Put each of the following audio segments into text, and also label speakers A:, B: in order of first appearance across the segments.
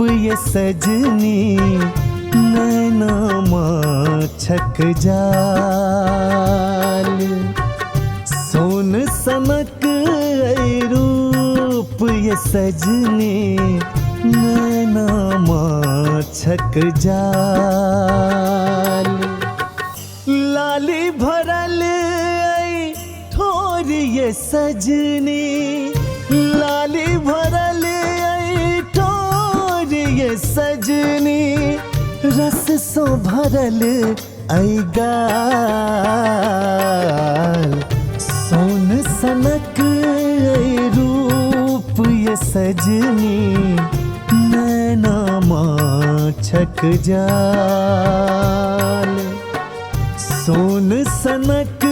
A: ये सजनी नैना माछक जाल। सोन सनक ऐ रूप ये सजनी नैना माछक जाल। लाली भरल ऐ ठोर ये सजनी, लाली भरल ऐ ठोर ये सजनी। रस सो भरल ऐ गाल। सोन सनक ऐ रूप ये सजनी नैना माछक जाल। सोन सनक ऐ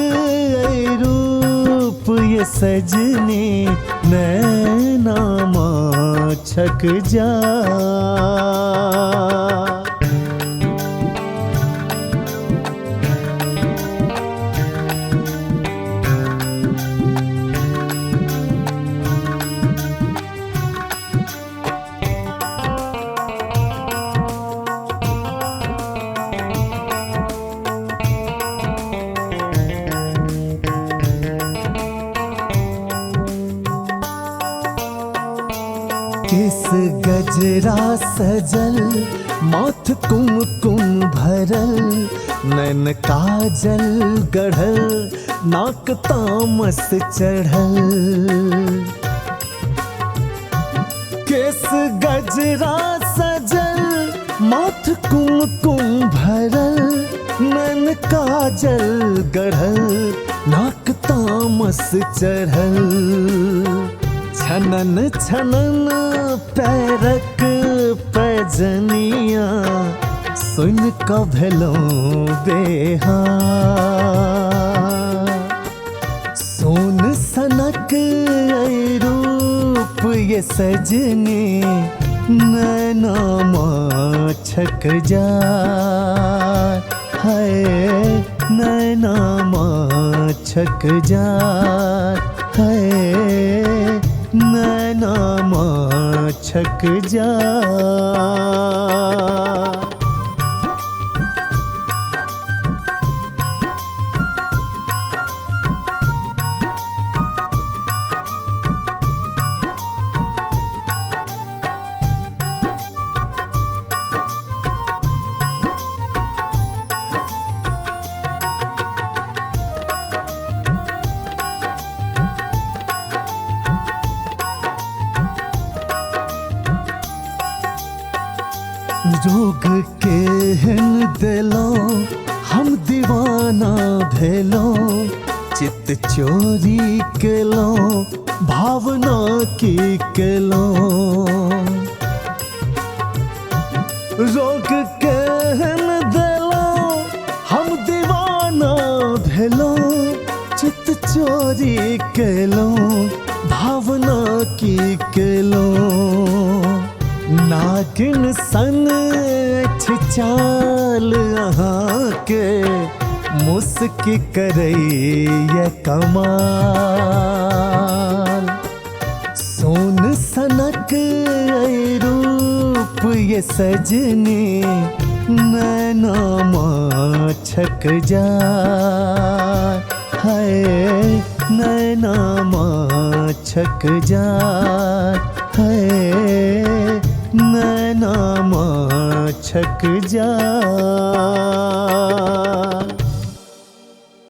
A: रूप ये सजनी नैना माछक जाल। केस गजरा सजल, माथ कुमकुम भरल। नैन काजल गढ़ल, नाक तामस चढ़ल। केस गजरा सजल, माथ कुमकुम भरल। नैन काजल गढ़ल, नाक तामस चढ़ल। छनन छनन पैरक पैजनिया, सुन क भेलो बेहाल। सोन सनक ऐ रूप ये सजनी नैना माछक जाल। है नैना माछक जाल, है नैना माछक जाल। रोग केहन देलो हम दीवाना भेलो। चित चोरी केलो भावना की केलो। रोग केहन देलो हम दीवाना भेलो। चित चोरी केलो भावना की केलो। नागिन सन चाल अहाँ के, मुस्की करैया कमाल। सोन सनक ऐ रूप ये सजनी नैना माछक जाल। है नैना माछक जाल, है नैना माछक जाल।